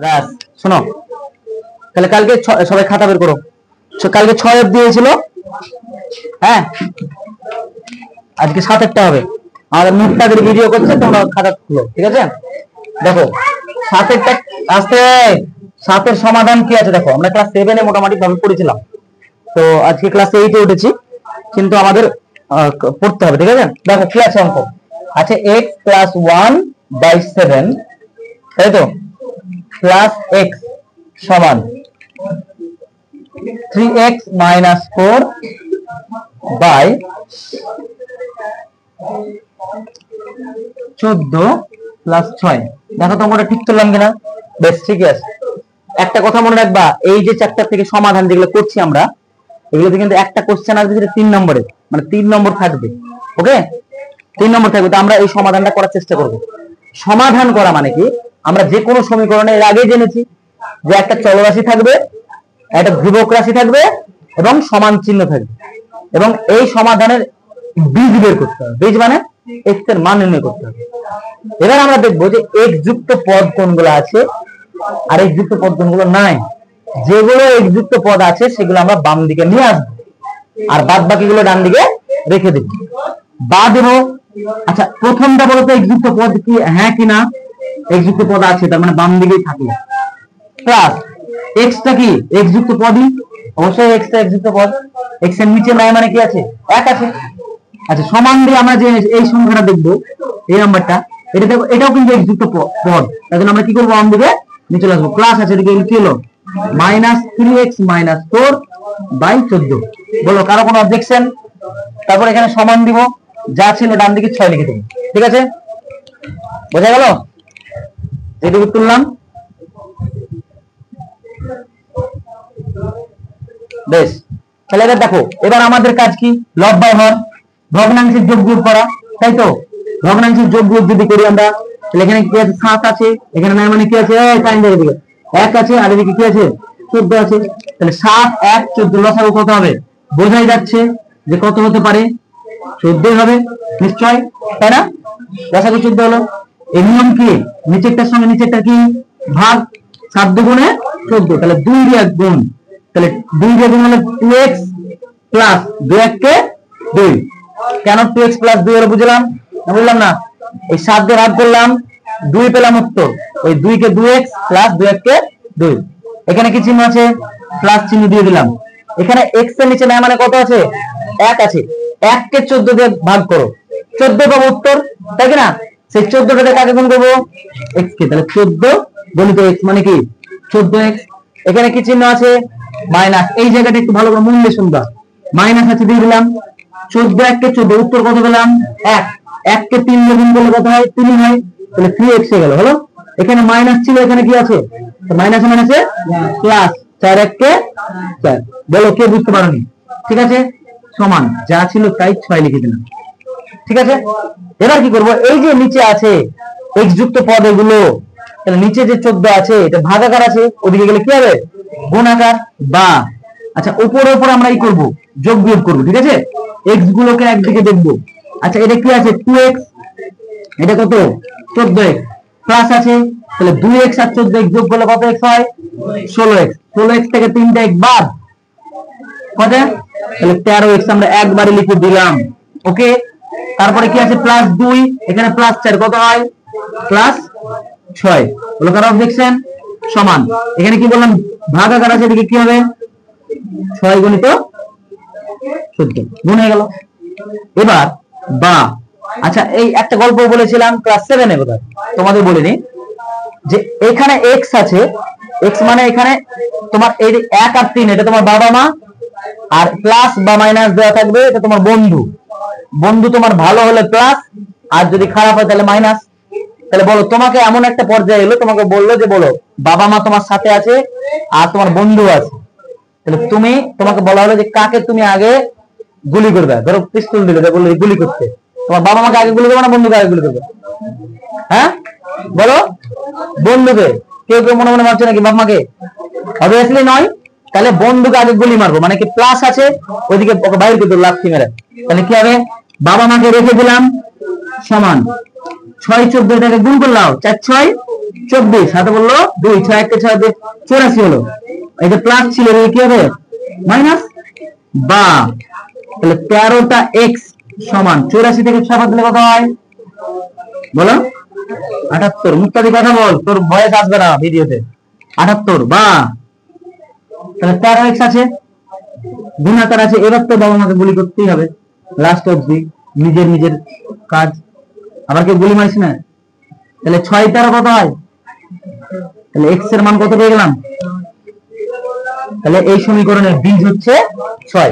রাস শোনো, তাহলে কালকে সবাই খাতা বের করো। কালকে 6 দিয়েছিল, হ্যাঁ আজকে 7 হবে। আমাদের মুক্তাদের ভিডিও করছে, তোমরা খাতা খুলো, ঠিক আছে? দেখো 7 আসতে 7 সমাধান কি আছে দেখো। আমরা ক্লাস 7 মোটামুটি ভাবে পড়েছিলাম, তো আজকে ক্লাস 8 উঠেছি, কিন্তু আমাদের পড়তে হবে, ঠিক আছে? দেখো কি আছে অঙ্ক। আচ্ছা x + 1/7, তাই তো, প্লাস x সমান 3x - 4 বাই 14 প্লাস 6। দেখো তো আমরা ঠিক করলাম কিনা? বেশ ঠিকই আছে। একটা কথা মনে রাখবা, এই যে চ্যাপ্টার থেকে সমাধান যেগুলো করছি আমরা, এগুলোতে কিন্তু একটা কোশ্চেন আসবে যেটা 3 নম্বরে, মানে 3 নম্বর থাকবে। ওকে, 3 নম্বর থাকবে। তো আমরা এই সমাধানটা করার চেষ্টা করব। সমাধান করা মানে কি, আমরা যে কোনো সমীকরণে এর আগে জেনেছি যে একটা চলরাশি থাকবে, একটা ধ্রুবক রাশি থাকবে এবং সমান চিহ্ন থাকবে, এবং এই সমাধানের বীজ বের করতে হবে। বীজ মানে x এর মান নির্ণয় করতে হবে। এবার আমরা দেখবো যে x যুক্ত পদ কোনগুলো আছে আর x যুক্ত পদ কোনগুলো নাই। যেগুলো x যুক্ত পদ আছে সেগুলো আমরা বাম দিকে নিয়ে আসবো, আর বাদ বাকিগুলো ডান দিকে রেখে দেব বা দেবো। আচ্ছা প্রথমটা বলতো x যুক্ত পদ কি, হ্যাঁ কি না? x যুক্ত পদ আছে, তার মানে বাম দিকেই থাকলো। প্লাস x টা কি x যুক্ত পদই, অবশ্যই x টা x যুক্ত পদ। x এর নিচে নাই মানে কি আছে? 1 আছে। আচ্ছা সমান দিয়ে আমরা যে এই সংখ্যাটা দেখবো, এই নাম্বারটা, এটা দেখো, এটাও কিন্তু x যুক্ত পদ। তার জন্য আমরা কি করবো? বাম দিকে নিচে চলে আসবো। প্লাস আছে, এদিকে কি হলো? -3x - 4 by 14। বলো কারো কোনো অবজেকশন? তারপর এখানে সমান দিব, যা ছিল ডান দিকে 6 লিখে দেবো, ঠিক আছে? বোঝা গেল? এটুকু তুললাম, বেশ। তাহলে এবার দেখো, এবার আমাদের কাজ কি? লব বাই হর, ভগ্নাংশের যোগ বিয়োগ করা, তাই তো? ভগ্নাংশের যোগ বিয়োগ যদি করি আমরা, তাহলে এখানে কি আছে? 7 আছে, এখানে নাই মানে কি আছে? টাইম দিয়ে দিকে 1 আছে, আর এদিকে কি আছে? 14 আছে। তাহলে 7 1 14 লসাগু কত হবে? বোঝাই যাচ্ছে যে কত হতে পারে? 14 হবে নিশ্চয়, তাই না? লসাগু 14 হলো। এই নিয়ম কি? নিচেরটার সঙ্গে নিচেরটা কি ভাগ, 7 দুগুণে 14, তাহলে 2 দিয়ে গুণ, তাহলে 2 দিয়ে গুণ হলো 2x প্লাস 2 কে 2। কেন 2x প্লাস 2 হলো বুঝলাম? বুঝলাম না? এই 7 দিয়ে ভাগ করলাম, 2 পেলাম উত্তর। ওই 2 কে 2x প্লাস 2 কে 2। এখানে কি চিহ্ন আছে? প্লাস চিহ্ন দিয়ে দিলাম। এখানে x এর নিচে নাই মানে কত আছে? 1 আছে। 1 কে 14 দিয়ে ভাগ করো, 14 পাবো উত্তর, তাই কি না? সেই 14টাকে কাকে গুণ করবো? x কে। তাহলে 14 গুণিত x মানে কি? 14x। এখানে কি চিহ্ন আছে? মাইনাস। এই জায়গাটা একটু ভালো করে মন দিয়ে শুনবা। মাইনাস আছে, দিয়ে দিলাম। 14 1 কে 14, উত্তর কত পেলাম? 1। 1 কে 3 দিয়ে গুণ করলে কত হয়? 3 হয়। তাহলে 3x হয়ে গেল, হলো? এখানে মাইনাস ছিল, এখানে কি আছে? মাইনাসে মাইনাসে প্লাস, 4 1 কে 4। বলো কে বুঝতে পারোনি? ঠিক আছে, সমান যা ছিল তাই 6 লিখে দিলাম, ঠিক আছে? এবার কি করব? এই যে নিচে আছে x যুক্ত পদ এগুলো, তাহলে নিচে যে 14 আছে এটা ভাগাকার আছে, ওদিকে গেলে কি হবে? গুণাকার। বা আচ্ছা উপরে উপরে আমরা কি করব? যোগ বিয়োগ করব, ঠিক আছে? x গুলোকে একদিকে দেখব। আচ্ছা এটা কি আছে? 2x, এটা কত? 14x প্লাস আছে, তাহলে 2x আর 14x যোগ করলে কত x হয়? 16x। 16x থেকে 3টা x বাদ কত? তাহলে 13x আমরা একবারে লিখে দিলাম। ওকে, তারপরে কি আছে? প্লাস 2, এখানে প্লাস 4, কত হয়? প্লাস 6। বলো কারো অবজেকশন? সমান। এখানে কি বললাম? ভাগাকার আছে, এদিকে কি হবে? 6 গুণিত 14 গুণ হয়ে গেল। এবার বা আচ্ছা এই একটা গল্প বলেছিলাম ক্লাস 7 এ, বোধহয় তোমাদের বলিনি, যে এখানে x আছে, x মানে এখানে তোমার এই 1 আর 3 এটা তোমার বাবা মা, আর প্লাস বা মাইনাস দেওয়া থাকবে এটা তোমার বন্ধু। বন্ধু তোমার ভালো হলে প্লাস, আর যদি খারাপ হয় তাহলে মাইনাস। তাহলে বলো, তোমাকে এমন একটা পর্যায়ে এলো, তোমাকে বললো যে বলো বাবা মা তোমার সাথে আছে আর তোমার বন্ধু আছে, তাহলে তোমাকে বলা হলো যে কাকে তুমি আগে গুলি করবে? ধরো পিস্তল দিলে, বললো গুলি করতে, তোমার বাবা মাকে আগে গুলি করবে না বন্ধুকে আগে গুলি করবে? হ্যাঁ বলো, বন্ধুকে। কেউ কেউ মনে মনে ভাবছে নাকি বাবা মাকে? অবভিয়াসলি নয়। তাহলে বন্ধুকে আগে গুলি মারবো, মানে কি প্লাস আছে, ওইদিকে বাইরে করে দেবো লাথি মেরে। তাহলে কি হবে? বাবা মাকে রেখে দিলাম সমান 6 14, এটাকে গুণ করলাম 4 6 24 সাথে বললো 2 6 1 6 84 হলো। এই যে প্লাস ছিল কি হবে মাইনাস, বা তাহলে 13টা x সমান 84 থেকে 6 বাদ দিলে কত হয় বলো? 78। মুক্তাদি কথা বল, তোর ভয়েস আসবে না ভিডিওতে। 78 বা তাহলে 13x আছে, গুণাকার আছে। এবার তো বাবা মাকে গুলি করতেই হবে লাস্ট অবধি, নিজের কাজ। আবার কেউ গুলি মারিস না। তাহলে 6 13 কত হয়? তাহলে x এর মান কত পেয়ে গেলাম? তাহলে এই সমীকরণের বীজ হচ্ছে 6।